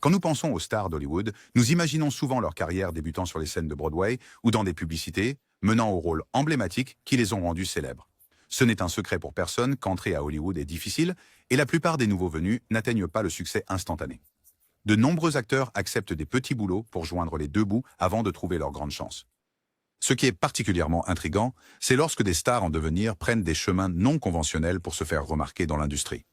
Quand nous pensons aux stars d'Hollywood, nous imaginons souvent leur carrière débutant sur les scènes de Broadway ou dans des publicités, menant aux rôles emblématiques qui les ont rendus célèbres. Ce n'est un secret pour personne qu'entrer à Hollywood est difficile et la plupart des nouveaux venus n'atteignent pas le succès instantané. De nombreux acteurs acceptent des petits boulots pour joindre les deux bouts avant de trouver leur grande chance. Ce qui est particulièrement intriguant, c'est lorsque des stars en devenir prennent des chemins non conventionnels pour se faire remarquer dans l'industrie.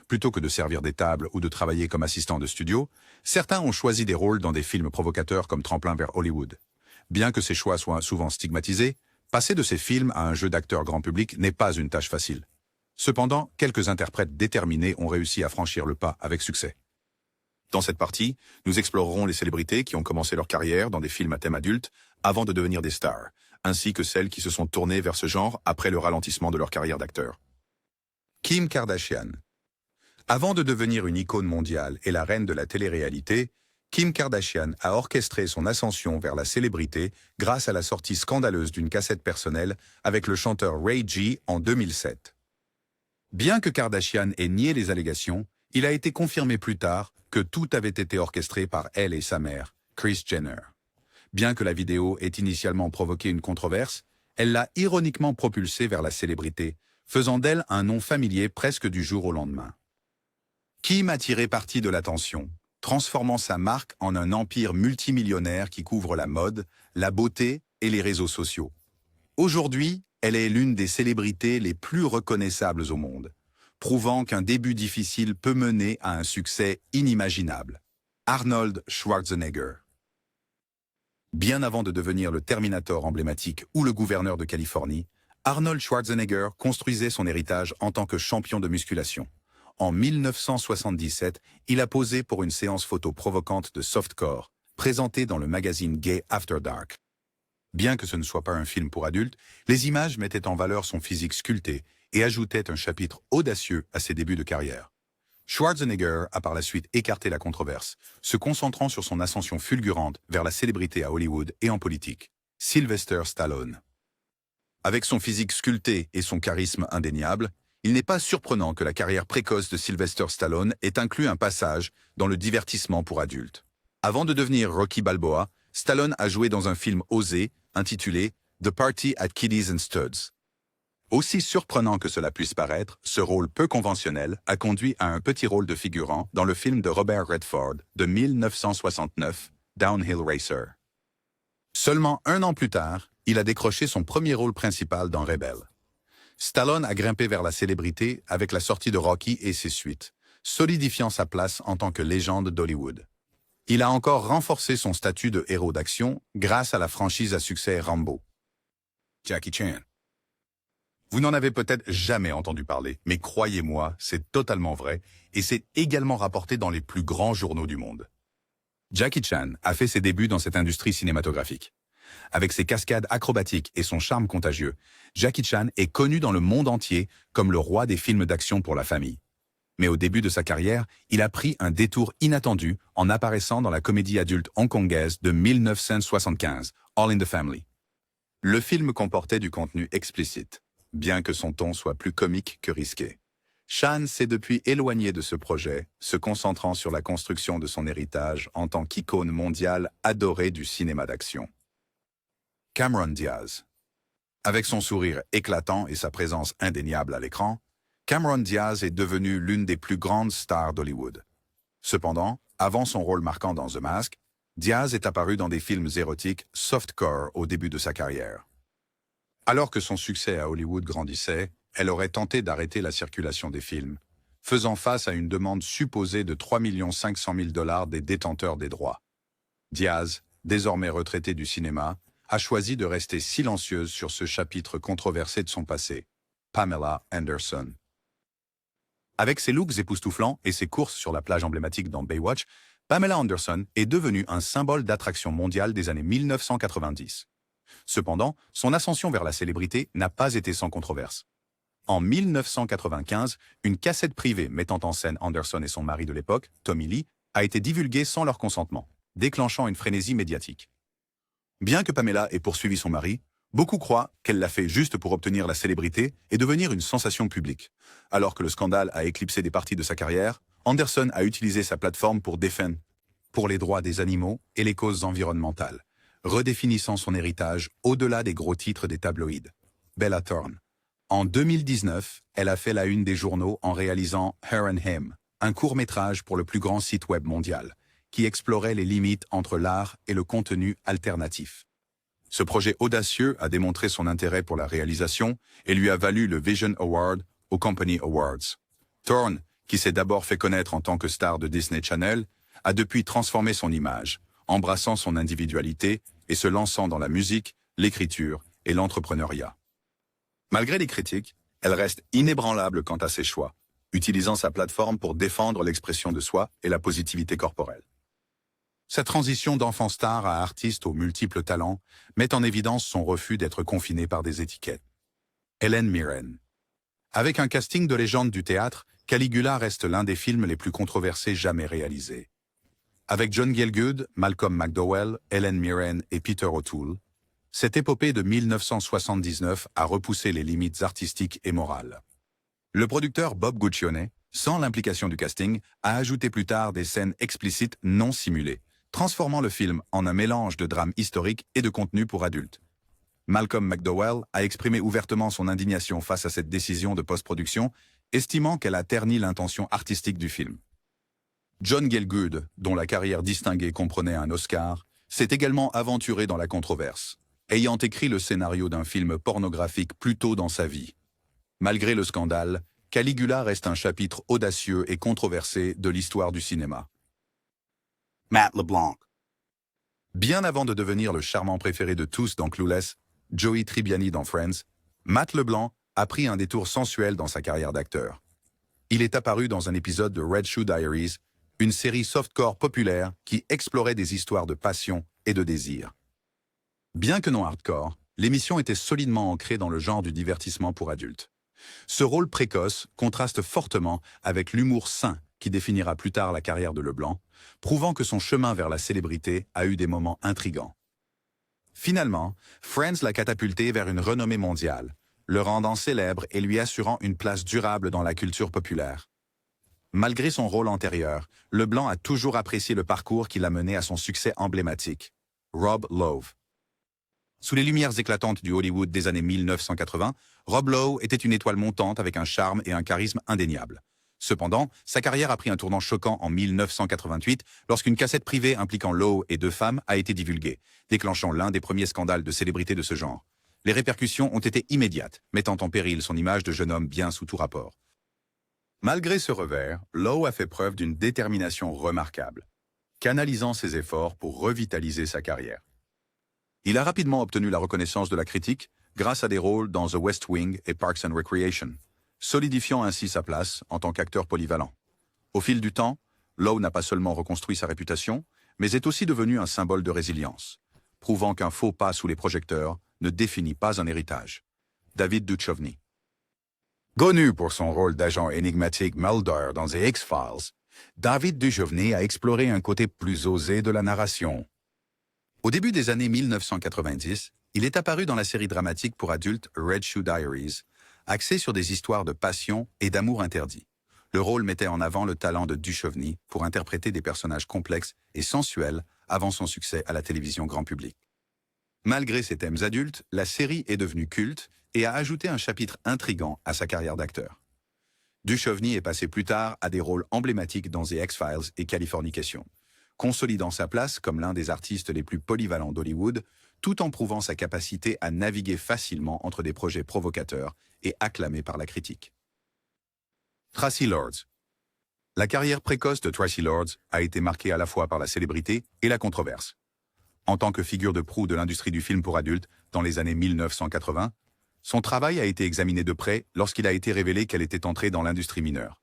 Plutôt que de servir des tables ou de travailler comme assistant de studio, certains ont choisi des rôles dans des films provocateurs comme tremplin vers Hollywood. Bien que ces choix soient souvent stigmatisés, passer de ces films à un jeu d'acteur grand public n'est pas une tâche facile. Cependant, quelques interprètes déterminés ont réussi à franchir le pas avec succès. Dans cette partie, nous explorerons les célébrités qui ont commencé leur carrière dans des films à thème adulte avant de devenir des stars, ainsi que celles qui se sont tournées vers ce genre après le ralentissement de leur carrière d'acteur. Kim Kardashian. Avant de devenir une icône mondiale et la reine de la télé-réalité, Kim Kardashian a orchestré son ascension vers la célébrité grâce à la sortie scandaleuse d'une cassette personnelle avec le chanteur Ray J en 2007. Bien que Kardashian ait nié les allégations, il a été confirmé plus tard que tout avait été orchestré par elle et sa mère, Kris Jenner. Bien que la vidéo ait initialement provoqué une controverse, elle l'a ironiquement propulsée vers la célébrité, faisant d'elle un nom familier presque du jour au lendemain. Kim a tiré parti de l'attention, transformant sa marque en un empire multimillionnaire qui couvre la mode, la beauté et les réseaux sociaux. Aujourd'hui, elle est l'une des célébrités les plus reconnaissables au monde, prouvant qu'un début difficile peut mener à un succès inimaginable. Arnold Schwarzenegger. Bien avant de devenir le Terminator emblématique ou le gouverneur de Californie, Arnold Schwarzenegger construisait son héritage en tant que champion de musculation. En 1977, il a posé pour une séance photo provocante de softcore, présentée dans le magazine Gay After Dark. Bien que ce ne soit pas un film pour adultes, les images mettaient en valeur son physique sculpté et ajoutaient un chapitre audacieux à ses débuts de carrière. Schwarzenegger a par la suite écarté la controverse, se concentrant sur son ascension fulgurante vers la célébrité à Hollywood et en politique. Sylvester Stallone. Avec son physique sculpté et son charisme indéniable, il n'est pas surprenant que la carrière précoce de Sylvester Stallone ait inclus un passage dans le divertissement pour adultes. Avant de devenir Rocky Balboa, Stallone a joué dans un film osé, intitulé « The Party at Kiddies and Studs ». Aussi surprenant que cela puisse paraître, ce rôle peu conventionnel a conduit à un petit rôle de figurant dans le film de Robert Redford de 1969, Downhill Racer. Seulement un an plus tard, il a décroché son premier rôle principal dans Rebel. Stallone a grimpé vers la célébrité avec la sortie de Rocky et ses suites, solidifiant sa place en tant que légende d'Hollywood. Il a encore renforcé son statut de héros d'action grâce à la franchise à succès Rambo. Jackie Chan. Vous n'en avez peut-être jamais entendu parler, mais croyez-moi, c'est totalement vrai, et c'est également rapporté dans les plus grands journaux du monde. Jackie Chan a fait ses débuts dans cette industrie cinématographique. Avec ses cascades acrobatiques et son charme contagieux, Jackie Chan est connu dans le monde entier comme le roi des films d'action pour la famille. Mais au début de sa carrière, il a pris un détour inattendu en apparaissant dans la comédie adulte hongkongaise de 1975, All in the Family. Le film comportait du contenu explicite, bien que son ton soit plus comique que risqué. Chan s'est depuis éloigné de ce projet, se concentrant sur la construction de son héritage en tant qu'icône mondiale adorée du cinéma d'action. Cameron Diaz. Avec son sourire éclatant et sa présence indéniable à l'écran, Cameron Diaz est devenu l'une des plus grandes stars d'Hollywood. Cependant, avant son rôle marquant dans The Mask, Diaz est apparu dans des films érotiques softcore au début de sa carrière. Alors que son succès à Hollywood grandissait, elle aurait tenté d'arrêter la circulation des films, faisant face à une demande supposée de 3 500 000 $ des détenteurs des droits. Diaz, désormais retraitée du cinéma, a choisi de rester silencieuse sur ce chapitre controversé de son passé. Pamela Anderson. Avec ses looks époustouflants et ses courses sur la plage emblématique dans Baywatch, Pamela Anderson est devenue un symbole d'attraction mondiale des années 1990. Cependant, son ascension vers la célébrité n'a pas été sans controverse. En 1995, une cassette privée mettant en scène Anderson et son mari de l'époque, Tommy Lee, a été divulguée sans leur consentement, déclenchant une frénésie médiatique. Bien que Pamela ait poursuivi son mari, beaucoup croient qu'elle l'a fait juste pour obtenir la célébrité et devenir une sensation publique. Alors que le scandale a éclipsé des parties de sa carrière, Anderson a utilisé sa plateforme pour défendre pour les droits des animaux et les causes environnementales, redéfinissant son héritage au-delà des gros titres des tabloïds. Bella Thorne. En 2019, elle a fait la une des journaux en réalisant Her and Him, un court-métrage pour le plus grand site web mondial, qui explorait les limites entre l'art et le contenu alternatif. Ce projet audacieux a démontré son intérêt pour la réalisation et lui a valu le Vision Award aux Company Awards. Thorne, qui s'est d'abord fait connaître en tant que star de Disney Channel, a depuis transformé son image, embrassant son individualité et se lançant dans la musique, l'écriture et l'entrepreneuriat. Malgré les critiques, elle reste inébranlable quant à ses choix, utilisant sa plateforme pour défendre l'expression de soi et la positivité corporelle. Sa transition d'enfant star à artiste aux multiples talents met en évidence son refus d'être confinée par des étiquettes. Helen Mirren. Avec un casting de légende du théâtre, Caligula reste l'un des films les plus controversés jamais réalisés. Avec John Gielgud, Malcolm McDowell, Helen Mirren et Peter O'Toole, cette épopée de 1979 a repoussé les limites artistiques et morales. Le producteur Bob Guccione, sans l'implication du casting, a ajouté plus tard des scènes explicites non simulées, transformant le film en un mélange de drame historique et de contenu pour adultes. Malcolm McDowell a exprimé ouvertement son indignation face à cette décision de post-production, estimant qu'elle a terni l'intention artistique du film. John Gielgud, dont la carrière distinguée comprenait un Oscar, s'est également aventuré dans la controverse, ayant écrit le scénario d'un film pornographique plus tôt dans sa vie. Malgré le scandale, Caligula reste un chapitre audacieux et controversé de l'histoire du cinéma. Matt LeBlanc. Bien avant de devenir le charmant préféré de tous dans Clueless, Joey Tribbiani dans Friends, Matt LeBlanc a pris un détour sensuel dans sa carrière d'acteur. Il est apparu dans un épisode de Red Shoe Diaries, une série softcore populaire qui explorait des histoires de passion et de désir. Bien que non hardcore, l'émission était solidement ancrée dans le genre du divertissement pour adultes. Ce rôle précoce contraste fortement avec l'humour sain qui définira plus tard la carrière de LeBlanc, prouvant que son chemin vers la célébrité a eu des moments intrigants. Finalement, Friends l'a catapulté vers une renommée mondiale, le rendant célèbre et lui assurant une place durable dans la culture populaire. Malgré son rôle antérieur, LeBlanc a toujours apprécié le parcours qui l'a mené à son succès emblématique. Rob Lowe. Sous les lumières éclatantes du Hollywood des années 1980, Rob Lowe était une étoile montante avec un charme et un charisme indéniables. Cependant, sa carrière a pris un tournant choquant en 1988 lorsqu'une cassette privée impliquant Lowe et deux femmes a été divulguée, déclenchant l'un des premiers scandales de célébrité de ce genre. Les répercussions ont été immédiates, mettant en péril son image de jeune homme bien sous tout rapport. Malgré ce revers, Lowe a fait preuve d'une détermination remarquable, canalisant ses efforts pour revitaliser sa carrière. Il a rapidement obtenu la reconnaissance de la critique grâce à des rôles dans The West Wing et Parks and Recreation, solidifiant ainsi sa place en tant qu'acteur polyvalent. Au fil du temps, Lowe n'a pas seulement reconstruit sa réputation, mais est aussi devenu un symbole de résilience, prouvant qu'un faux pas sous les projecteurs ne définit pas un héritage. David Duchovny. Connu pour son rôle d'agent énigmatique Mulder dans The X-Files, David Duchovny a exploré un côté plus osé de la narration. Au début des années 1990, il est apparu dans la série dramatique pour adultes Red Shoe Diaries, axée sur des histoires de passion et d'amour interdit. Le rôle mettait en avant le talent de Duchovny pour interpréter des personnages complexes et sensuels avant son succès à la télévision grand public. Malgré ses thèmes adultes, la série est devenue culte et a ajouté un chapitre intrigant à sa carrière d'acteur. Duchovny est passé plus tard à des rôles emblématiques dans The X-Files et Californication, consolidant sa place comme l'un des artistes les plus polyvalents d'Hollywood, tout en prouvant sa capacité à naviguer facilement entre des projets provocateurs et acclamés par la critique. Traci Lords. La carrière précoce de Traci Lords a été marquée à la fois par la célébrité et la controverse. En tant que figure de proue de l'industrie du film pour adultes dans les années 1980, son travail a été examiné de près lorsqu'il a été révélé qu'elle était entrée dans l'industrie mineure.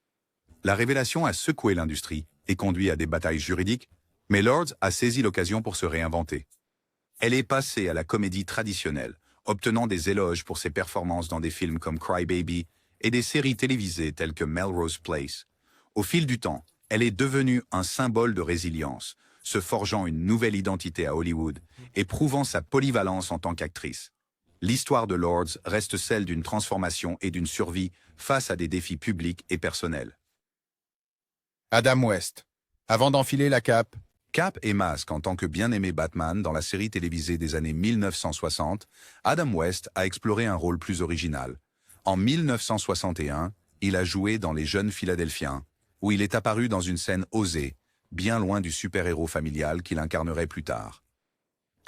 La révélation a secoué l'industrie et conduit à des batailles juridiques, mais Lords a saisi l'occasion pour se réinventer. Elle est passée à la comédie traditionnelle, obtenant des éloges pour ses performances dans des films comme Cry Baby et des séries télévisées telles que Melrose Place. Au fil du temps, elle est devenue un symbole de résilience, se forgeant une nouvelle identité à Hollywood et prouvant sa polyvalence en tant qu'actrice. L'histoire de Lords reste celle d'une transformation et d'une survie face à des défis publics et personnels. Adam West. Avant d'enfiler la cape, Cap et Masque en tant que bien-aimé Batman dans la série télévisée des années 1960, Adam West a exploré un rôle plus original. En 1961, il a joué dans Les Jeunes Philadelphiens, où il est apparu dans une scène osée, bien loin du super-héros familial qu'il incarnerait plus tard.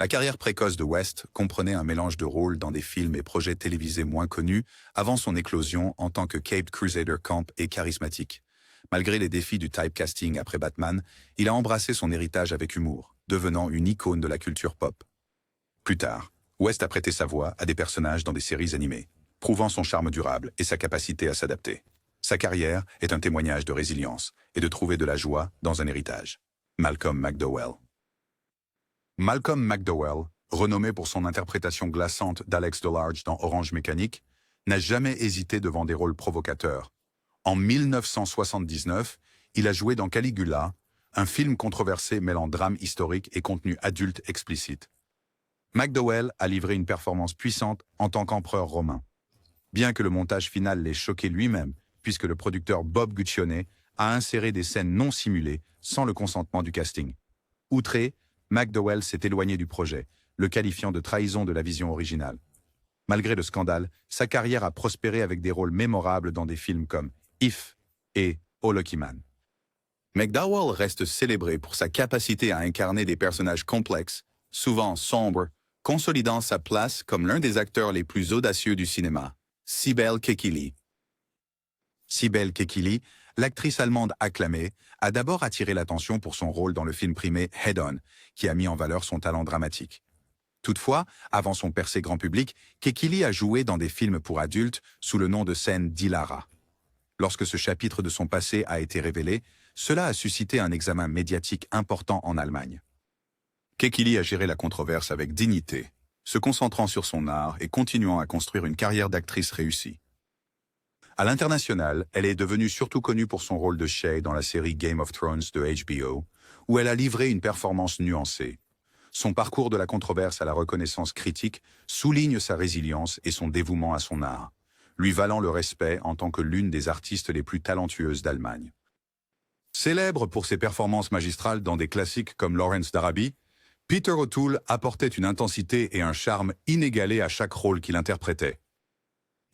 La carrière précoce de West comprenait un mélange de rôles dans des films et projets télévisés moins connus avant son éclosion en tant que Caped Crusader camp et charismatique. Malgré les défis du typecasting après Batman, il a embrassé son héritage avec humour, devenant une icône de la culture pop. Plus tard, West a prêté sa voix à des personnages dans des séries animées, prouvant son charme durable et sa capacité à s'adapter. Sa carrière est un témoignage de résilience et de trouver de la joie dans un héritage. Malcolm McDowell. Malcolm McDowell, renommé pour son interprétation glaçante d'Alex DeLarge dans Orange Mécanique, n'a jamais hésité devant des rôles provocateurs. En 1979, il a joué dans Caligula, un film controversé mêlant drame historique et contenu adulte explicite. McDowell a livré une performance puissante en tant qu'empereur romain. Bien que le montage final l'ait choqué lui-même, puisque le producteur Bob Guccione a inséré des scènes non simulées sans le consentement du casting. Outré, McDowell s'est éloigné du projet, le qualifiant de trahison de la vision originale. Malgré le scandale, sa carrière a prospéré avec des rôles mémorables dans des films comme If et Oh Lucky Man. McDowell reste célébré pour sa capacité à incarner des personnages complexes, souvent sombres, consolidant sa place comme l'un des acteurs les plus audacieux du cinéma. Sibel Kekilli. Sibel Kekilli, l'actrice allemande acclamée, a d'abord attiré l'attention pour son rôle dans le film primé Head On, qui a mis en valeur son talent dramatique. Toutefois, avant son percée grand public, Kekilli a joué dans des films pour adultes sous le nom de scène d'Ilara. Lorsque ce chapitre de son passé a été révélé, cela a suscité un examen médiatique important en Allemagne. Kekilli a géré la controverse avec dignité, se concentrant sur son art et continuant à construire une carrière d'actrice réussie. À l'international, elle est devenue surtout connue pour son rôle de Shay dans la série Game of Thrones de HBO, où elle a livré une performance nuancée. Son parcours de la controverse à la reconnaissance critique souligne sa résilience et son dévouement à son art, lui valant le respect en tant que l'une des artistes les plus talentueuses d'Allemagne. Célèbre pour ses performances magistrales dans des classiques comme Lawrence d'Arabie, Peter O'Toole apportait une intensité et un charme inégalés à chaque rôle qu'il interprétait.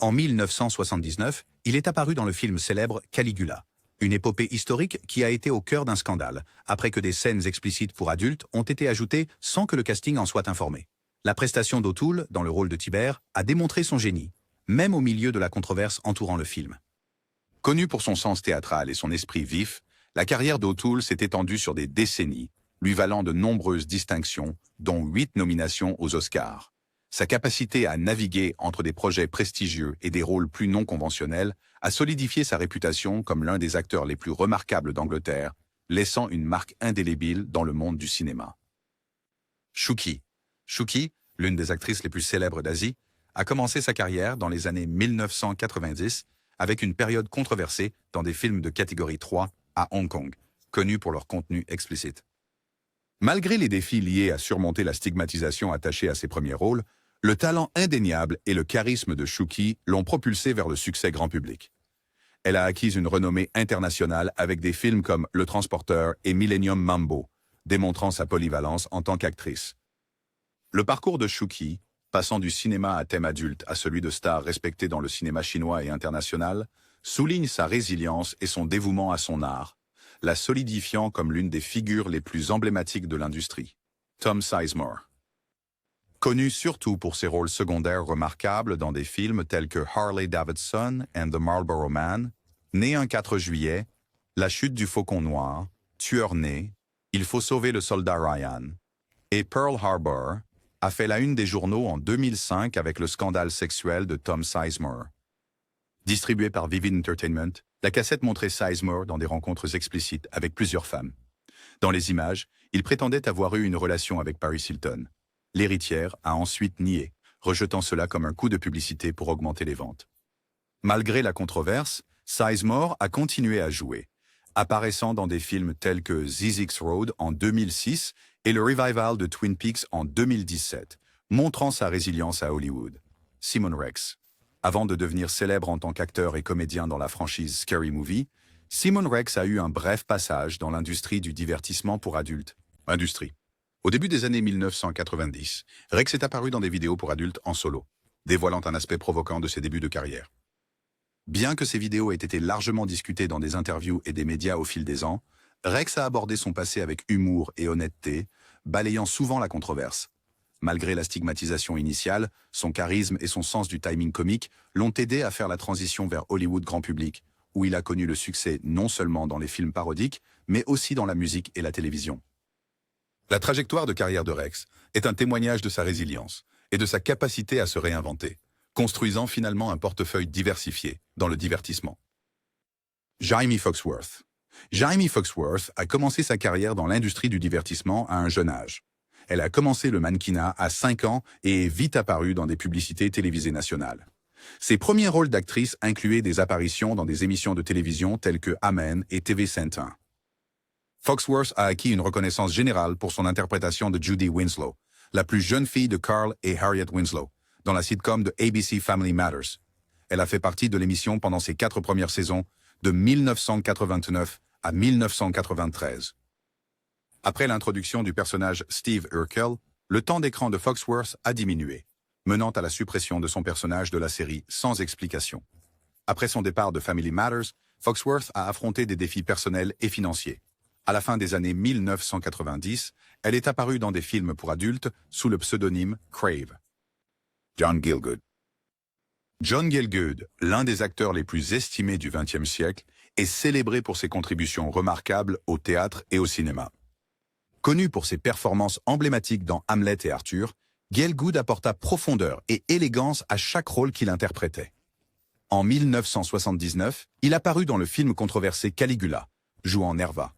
En 1979, il est apparu dans le film célèbre Caligula, une épopée historique qui a été au cœur d'un scandale, après que des scènes explicites pour adultes ont été ajoutées sans que le casting en soit informé. La prestation d'O'Toole, dans le rôle de Tibère, a démontré son génie, même au milieu de la controverse entourant le film. Connu pour son sens théâtral et son esprit vif, la carrière d'O'Toole s'est étendue sur des décennies, lui valant de nombreuses distinctions, dont 8 nominations aux Oscars. Sa capacité à naviguer entre des projets prestigieux et des rôles plus non conventionnels a solidifié sa réputation comme l'un des acteurs les plus remarquables d'Angleterre, laissant une marque indélébile dans le monde du cinéma. Shuki. Shuki, l'une des actrices les plus célèbres d'Asie, a commencé sa carrière dans les années 1990 avec une période controversée dans des films de catégorie 3 à Hong Kong, connus pour leur contenu explicite. Malgré les défis liés à surmonter la stigmatisation attachée à ses premiers rôles, le talent indéniable et le charisme de Shuki l'ont propulsée vers le succès grand public. Elle a acquis une renommée internationale avec des films comme Le Transporteur et Millennium Mambo, démontrant sa polyvalence en tant qu'actrice. Le parcours de Shuki, passant du cinéma à thème adulte à celui de star respecté dans le cinéma chinois et international, souligne sa résilience et son dévouement à son art, la solidifiant comme l'une des figures les plus emblématiques de l'industrie. Tom Sizemore. Connu surtout pour ses rôles secondaires remarquables dans des films tels que Harley Davidson and the Marlboro Man, Né un 4 juillet, La chute du faucon noir, Tueur né, Il faut sauver le soldat Ryan, et Pearl Harbor, a fait la une des journaux en 2005 avec le scandale sexuel de Tom Sizemore. Distribuée par Vivid Entertainment, la cassette montrait Sizemore dans des rencontres explicites avec plusieurs femmes. Dans les images, il prétendait avoir eu une relation avec Paris Hilton. L'héritière a ensuite nié, rejetant cela comme un coup de publicité pour augmenter les ventes. Malgré la controverse, Sizemore a continué à jouer, apparaissant dans des films tels que Zizix Road en 2006 et le revival de Twin Peaks en 2017, montrant sa résilience à Hollywood. Simon Rex. Avant de devenir célèbre en tant qu'acteur et comédien dans la franchise Scary Movie, Simon Rex a eu un bref passage dans l'industrie du divertissement pour adultes. Industrie. Au début des années 1990, Rex est apparu dans des vidéos pour adultes en solo, dévoilant un aspect provoquant de ses débuts de carrière. Bien que ces vidéos aient été largement discutées dans des interviews et des médias au fil des ans, Rex a abordé son passé avec humour et honnêteté, balayant souvent la controverse. Malgré la stigmatisation initiale, son charisme et son sens du timing comique l'ont aidé à faire la transition vers Hollywood grand public, où il a connu le succès non seulement dans les films parodiques, mais aussi dans la musique et la télévision. La trajectoire de carrière de Rex est un témoignage de sa résilience et de sa capacité à se réinventer, construisant finalement un portefeuille diversifié dans le divertissement. Jamie Foxworth. Jamie Foxworth a commencé sa carrière dans l'industrie du divertissement à un jeune âge. Elle a commencé le mannequinat à 5 ans et est vite apparue dans des publicités télévisées nationales. Ses premiers rôles d'actrice incluaient des apparitions dans des émissions de télévision telles que Amen et TV Saint-Un. Foxworth a acquis une reconnaissance générale pour son interprétation de Judy Winslow, la plus jeune fille de Carl et Harriet Winslow, dans la sitcom de ABC Family Matters. Elle a fait partie de l'émission pendant ses 4 premières saisons, de 1989 à 1993. Après l'introduction du personnage Steve Urkel, le temps d'écran de Foxworth a diminué, menant à la suppression de son personnage de la série sans explication. Après son départ de Family Matters, Foxworth a affronté des défis personnels et financiers. À la fin des années 1990, elle est apparue dans des films pour adultes sous le pseudonyme Crave. John Gielgud. John Gielgud, l'un des acteurs les plus estimés du XXe siècle, est célébré pour ses contributions remarquables au théâtre et au cinéma. Connu pour ses performances emblématiques dans Hamlet et Arthur, Gielgud apporta profondeur et élégance à chaque rôle qu'il interprétait. En 1979, il apparut dans le film controversé Caligula, jouant Nerva.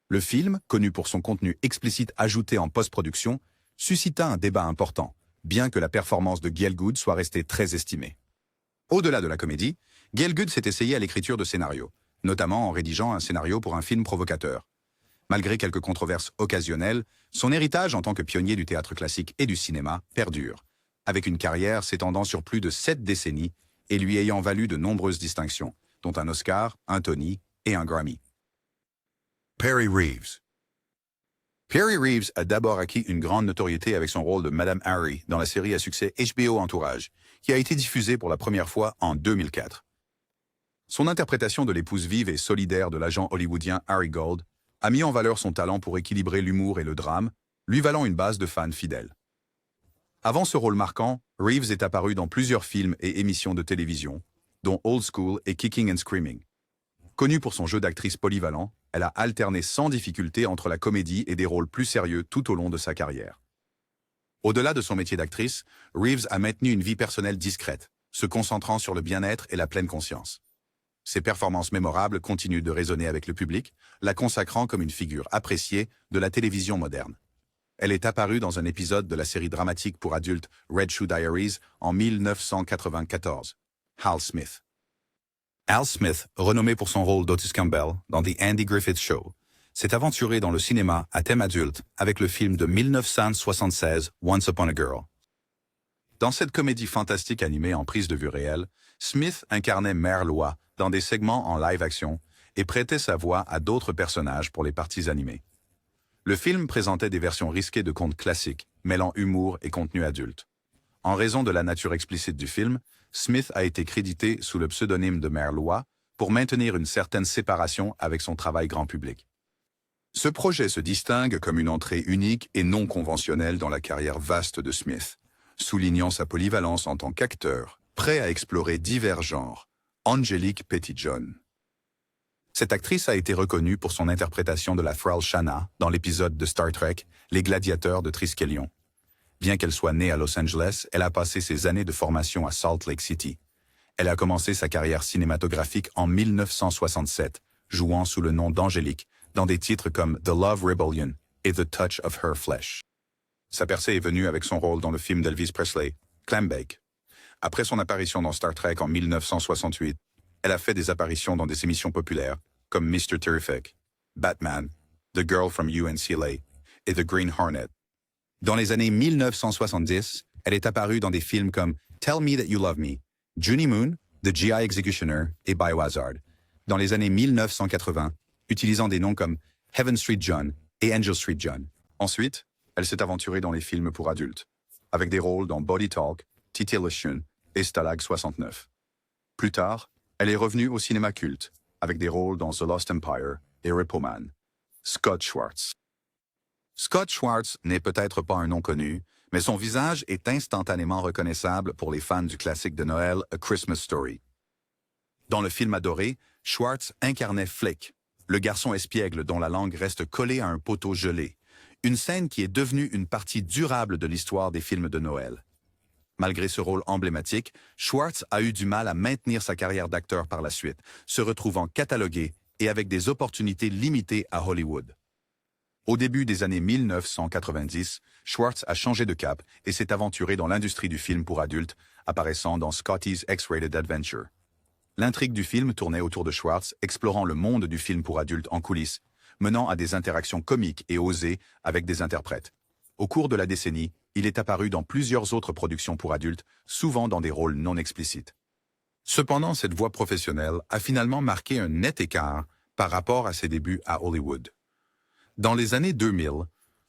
Le film, connu pour son contenu explicite ajouté en post-production, suscita un débat important, bien que la performance de Gielgud soit restée très estimée. Au-delà de la comédie, Gielgud s'est essayé à l'écriture de scénarios, notamment en rédigeant un scénario pour un film provocateur. Malgré quelques controverses occasionnelles, son héritage en tant que pionnier du théâtre classique et du cinéma perdure, avec une carrière s'étendant sur plus de 7 décennies et lui ayant valu de nombreuses distinctions, dont un Oscar, un Tony et un Grammy. Perry Reeves. Perry Reeves a d'abord acquis une grande notoriété avec son rôle de Madame Harry dans la série à succès HBO Entourage, qui a été diffusée pour la première fois en 2004. Son interprétation de l'épouse vive et solidaire de l'agent hollywoodien Harry Gold a mis en valeur son talent pour équilibrer l'humour et le drame, lui valant une base de fans fidèles. Avant ce rôle marquant, Reeves est apparu dans plusieurs films et émissions de télévision, dont Old School et Kicking and Screaming. Connue pour son jeu d'actrice polyvalent, elle a alterné sans difficulté entre la comédie et des rôles plus sérieux tout au long de sa carrière. Au-delà de son métier d'actrice, Reeves a maintenu une vie personnelle discrète, se concentrant sur le bien-être et la pleine conscience. Ses performances mémorables continuent de résonner avec le public, la consacrant comme une figure appréciée de la télévision moderne. Elle est apparue dans un épisode de la série dramatique pour adultes Red Shoe Diaries en 1994. Hal Smith. Al Smith, renommé pour son rôle d'Otis Campbell dans The Andy Griffith Show, s'est aventuré dans le cinéma à thème adulte avec le film de 1976 Once Upon a Girl. Dans cette comédie fantastique animée en prise de vue réelle, Smith incarnait Mère Loi dans des segments en live-action et prêtait sa voix à d'autres personnages pour les parties animées. Le film présentait des versions risquées de contes classiques, mêlant humour et contenu adulte. En raison de la nature explicite du film, Smith a été crédité sous le pseudonyme de Mère Loi pour maintenir une certaine séparation avec son travail grand public. Ce projet se distingue comme une entrée unique et non conventionnelle dans la carrière vaste de Smith, soulignant sa polyvalence en tant qu'acteur, prêt à explorer divers genres. Angelique Pettyjohn. Cette actrice a été reconnue pour son interprétation de la Thrall Shanna dans l'épisode de Star Trek Les Gladiateurs de Triskelion. Bien qu'elle soit née à Los Angeles, elle a passé ses années de formation à Salt Lake City. Elle a commencé sa carrière cinématographique en 1967, jouant sous le nom d'Angélique dans des titres comme The Love Rebellion et The Touch of Her Flesh. Sa percée est venue avec son rôle dans le film d'Elvis Presley, Clambake. Après son apparition dans Star Trek en 1968, elle a fait des apparitions dans des émissions populaires comme Mr. Terrific, Batman, The Girl from UNCLA et The Green Hornet. Dans les années 1970, elle est apparue dans des films comme Tell Me That You Love Me, Junie Moon, The GI Executioner et Biohazard. Dans les années 1980, utilisant des noms comme Heaven Street John et Angel Street John. Ensuite, elle s'est aventurée dans les films pour adultes, avec des rôles dans Body Talk, Titillation et Stalag 69. Plus tard, elle est revenue au cinéma culte, avec des rôles dans The Lost Empire et Repo Man. Scott Schwartz. Scott Schwartz n'est peut-être pas un nom connu, mais son visage est instantanément reconnaissable pour les fans du classique de Noël A Christmas Story. Dans le film adoré, Schwartz incarnait Flick, le garçon espiègle dont la langue reste collée à un poteau gelé, une scène qui est devenue une partie durable de l'histoire des films de Noël. Malgré ce rôle emblématique, Schwartz a eu du mal à maintenir sa carrière d'acteur par la suite, se retrouvant catalogué et avec des opportunités limitées à Hollywood. Au début des années 1990, Schwartz a changé de cap et s'est aventuré dans l'industrie du film pour adultes, apparaissant dans Scotty's X-Rated Adventure. L'intrigue du film tournait autour de Schwartz, explorant le monde du film pour adultes en coulisses, menant à des interactions comiques et osées avec des interprètes. Au cours de la décennie, il est apparu dans plusieurs autres productions pour adultes, souvent dans des rôles non explicites. Cependant, cette voie professionnelle a finalement marqué un net écart par rapport à ses débuts à Hollywood. Dans les années 2000,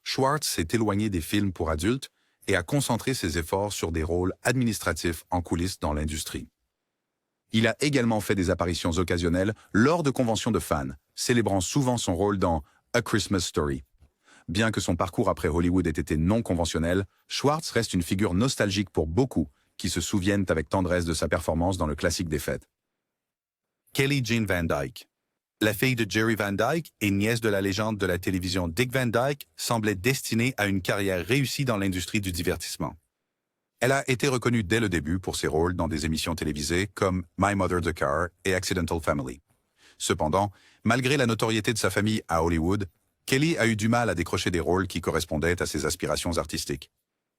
Schwartz s'est éloigné des films pour adultes et a concentré ses efforts sur des rôles administratifs en coulisses dans l'industrie. Il a également fait des apparitions occasionnelles lors de conventions de fans, célébrant souvent son rôle dans A Christmas Story. Bien que son parcours après Hollywood ait été non conventionnel, Schwartz reste une figure nostalgique pour beaucoup qui se souviennent avec tendresse de sa performance dans le classique des fêtes. Kelly Jean Van Dyke. La fille de Jerry Van Dyke et nièce de la légende de la télévision Dick Van Dyke semblait destinée à une carrière réussie dans l'industrie du divertissement. Elle a été reconnue dès le début pour ses rôles dans des émissions télévisées comme My Mother the Car et Accidental Family. Cependant, malgré la notoriété de sa famille à Hollywood, Kelly a eu du mal à décrocher des rôles qui correspondaient à ses aspirations artistiques.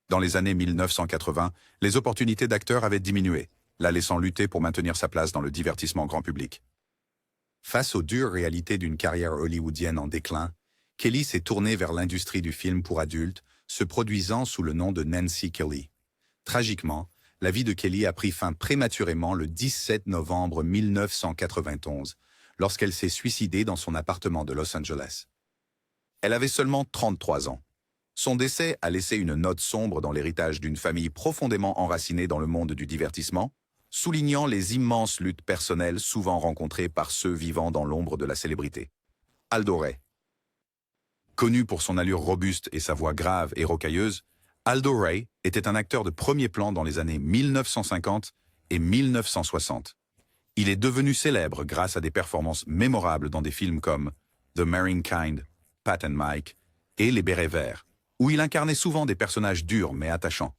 Dans les années 1980, les opportunités d'acteur avaient diminué, la laissant lutter pour maintenir sa place dans le divertissement grand public. Face aux dures réalités d'une carrière hollywoodienne en déclin, Kelly s'est tournée vers l'industrie du film pour adultes, se produisant sous le nom de Nancy Kelly. Tragiquement, la vie de Kelly a pris fin prématurément le 17 novembre 1991, lorsqu'elle s'est suicidée dans son appartement de Los Angeles. Elle avait seulement 33 ans. Son décès a laissé une note sombre dans l'héritage d'une famille profondément enracinée dans le monde du divertissement, soulignant les immenses luttes personnelles souvent rencontrées par ceux vivant dans l'ombre de la célébrité. Aldo Ray. Connu pour son allure robuste et sa voix grave et rocailleuse, Aldo Ray était un acteur de premier plan dans les années 1950 et 1960. Il est devenu célèbre grâce à des performances mémorables dans des films comme The Marrying Kind, Pat and Mike et Les Bérets Verts, où il incarnait souvent des personnages durs mais attachants.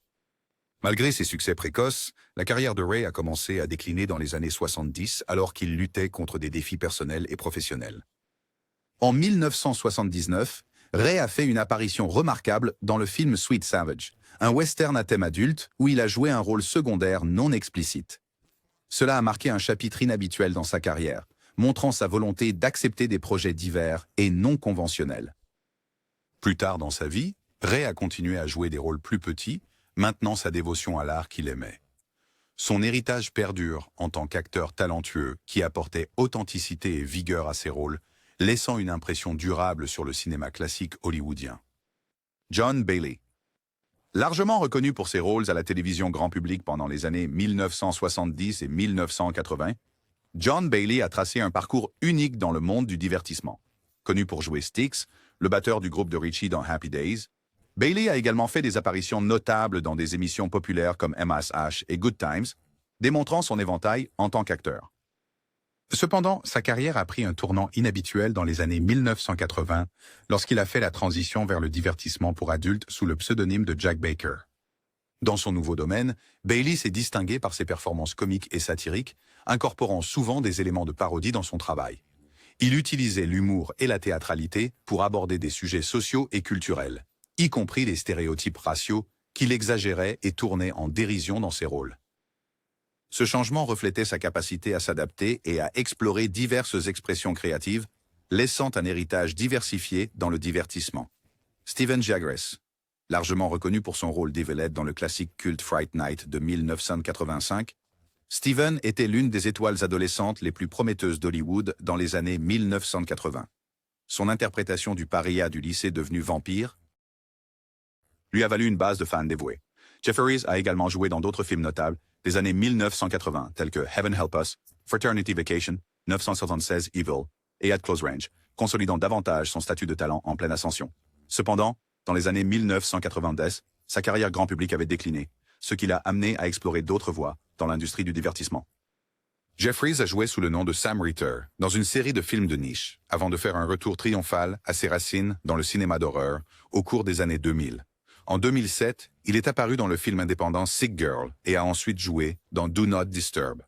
Malgré ses succès précoces, la carrière de Ray a commencé à décliner dans les années 70 alors qu'il luttait contre des défis personnels et professionnels. En 1979, Ray a fait une apparition remarquable dans le film Sweet Savage, un western à thème adulte où il a joué un rôle secondaire non explicite. Cela a marqué un chapitre inhabituel dans sa carrière, montrant sa volonté d'accepter des projets divers et non conventionnels. Plus tard dans sa vie, Ray a continué à jouer des rôles plus petits, maintenant sa dévotion à l'art qu'il aimait. Son héritage perdure en tant qu'acteur talentueux qui apportait authenticité et vigueur à ses rôles, laissant une impression durable sur le cinéma classique hollywoodien. John Bailey. Largement reconnu pour ses rôles à la télévision grand public pendant les années 1970 et 1980, John Bailey a tracé un parcours unique dans le monde du divertissement. Connu pour jouer Styx, le batteur du groupe de Ritchie dans Happy Days, Bailey a également fait des apparitions notables dans des émissions populaires comme MSH et Good Times, démontrant son éventail en tant qu'acteur. Cependant, sa carrière a pris un tournant inhabituel dans les années 1980, lorsqu'il a fait la transition vers le divertissement pour adultes sous le pseudonyme de Jack Baker. Dans son nouveau domaine, Bailey s'est distingué par ses performances comiques et satiriques, incorporant souvent des éléments de parodie dans son travail. Il utilisait l'humour et la théâtralité pour aborder des sujets sociaux et culturels, y compris les stéréotypes raciaux qu'il exagérait et tournait en dérision dans ses rôles. Ce changement reflétait sa capacité à s'adapter et à explorer diverses expressions créatives, laissant un héritage diversifié dans le divertissement. Steven Jagres, largement reconnu pour son rôle d'Evelette dans le classique culte Fright Night de 1985, Steven était l'une des étoiles adolescentes les plus prometteuses d'Hollywood dans les années 1980. Son interprétation du paria du lycée devenu vampire, lui a valu une base de fans dévoués. Jefferies a également joué dans d'autres films notables des années 1980, tels que Heaven Help Us, Fraternity Vacation, 976 Evil et At Close Range, consolidant davantage son statut de talent en pleine ascension. Cependant, dans les années 1990, sa carrière grand public avait décliné, ce qui l'a amené à explorer d'autres voies dans l'industrie du divertissement. Jefferies a joué sous le nom de Sam Ritter dans une série de films de niche, avant de faire un retour triomphal à ses racines dans le cinéma d'horreur au cours des années 2000. En 2007, il est apparu dans le film indépendant Sick Girl et a ensuite joué dans Do Not Disturb.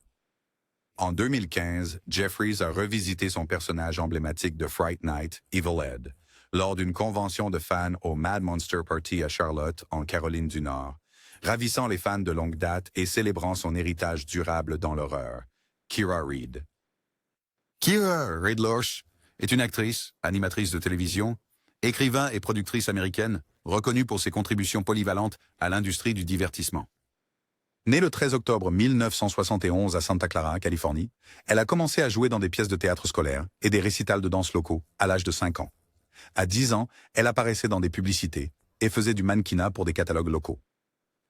En 2015, Jefferies a revisité son personnage emblématique de Fright Night, Evil Ed, lors d'une convention de fans au Mad Monster Party à Charlotte, en Caroline du Nord, ravissant les fans de longue date et célébrant son héritage durable dans l'horreur. Kira Reed. Kira Reed Lorsch est une actrice, animatrice de télévision, écrivain et productrice américaine, reconnue pour ses contributions polyvalentes à l'industrie du divertissement. Née le 13 octobre 1971 à Santa Clara, Californie, elle a commencé à jouer dans des pièces de théâtre scolaires et des récitals de danse locaux à l'âge de 5 ans. À 10 ans, elle apparaissait dans des publicités et faisait du mannequinat pour des catalogues locaux.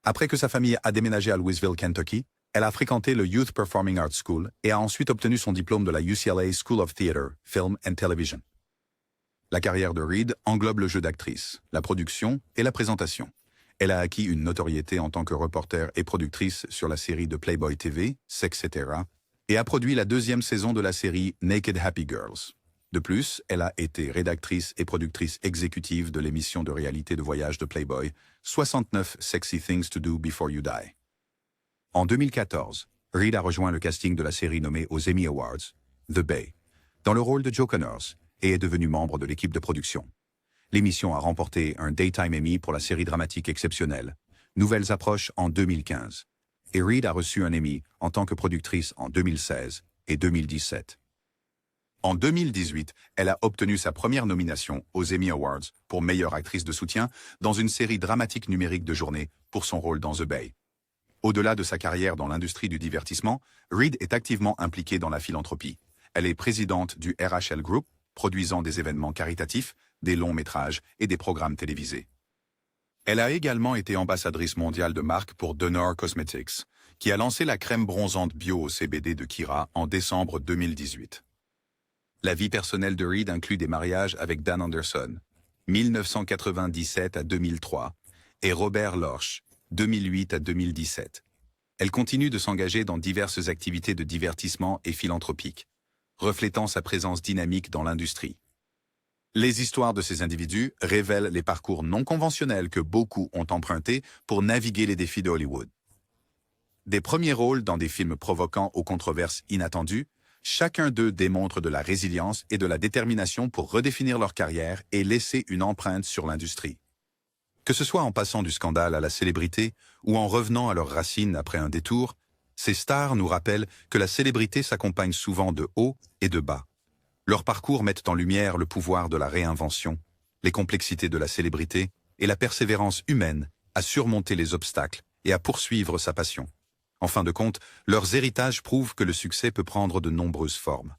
Après que sa famille a déménagé à Louisville, Kentucky, elle a fréquenté le Youth Performing Arts School et a ensuite obtenu son diplôme de la UCLA School of Theatre, Film and Television. La carrière de Reed englobe le jeu d'actrice, la production et la présentation. Elle a acquis une notoriété en tant que reporter et productrice sur la série de Playboy TV, Sexcetera, et a produit la 2e saison de la série Naked Happy Girls. De plus, elle a été rédactrice et productrice exécutive de l'émission de réalité de voyage de Playboy, 69 Sexy Things to Do Before You Die. En 2014, Reed a rejoint le casting de la série nommée aux Emmy Awards, The Bay, dans le rôle de Joe Connors, et est devenu membre de l'équipe de production. L'émission a remporté un Daytime Emmy pour la série dramatique exceptionnelle, Nouvelles Approches en 2015, et Reed a reçu un Emmy en tant que productrice en 2016 et 2017. En 2018, elle a obtenu sa première nomination aux Emmy Awards pour meilleure actrice de soutien dans une série dramatique numérique de journée pour son rôle dans The Bay. Au-delà de sa carrière dans l'industrie du divertissement, Reed est activement impliquée dans la philanthropie. Elle est présidente du RHL Group, produisant des événements caritatifs, des longs métrages et des programmes télévisés. Elle a également été ambassadrice mondiale de marque pour Donor Cosmetics, qui a lancé la crème bronzante bio au CBD de Kira en décembre 2018. La vie personnelle de Reed inclut des mariages avec Dan Anderson, 1997 à 2003, et Robert Lorsch, 2008 à 2017. Elle continue de s'engager dans diverses activités de divertissement et philanthropiques, reflétant sa présence dynamique dans l'industrie. Les histoires de ces individus révèlent les parcours non conventionnels que beaucoup ont empruntés pour naviguer les défis de Hollywood. Des premiers rôles dans des films provoquant aux controverses inattendues, chacun d'eux démontre de la résilience et de la détermination pour redéfinir leur carrière et laisser une empreinte sur l'industrie. Que ce soit en passant du scandale à la célébrité ou en revenant à leurs racines après un détour, ces stars nous rappellent que la célébrité s'accompagne souvent de hauts et de bas. Leurs parcours mettent en lumière le pouvoir de la réinvention, les complexités de la célébrité et la persévérance humaine à surmonter les obstacles et à poursuivre sa passion. En fin de compte, leurs héritages prouvent que le succès peut prendre de nombreuses formes.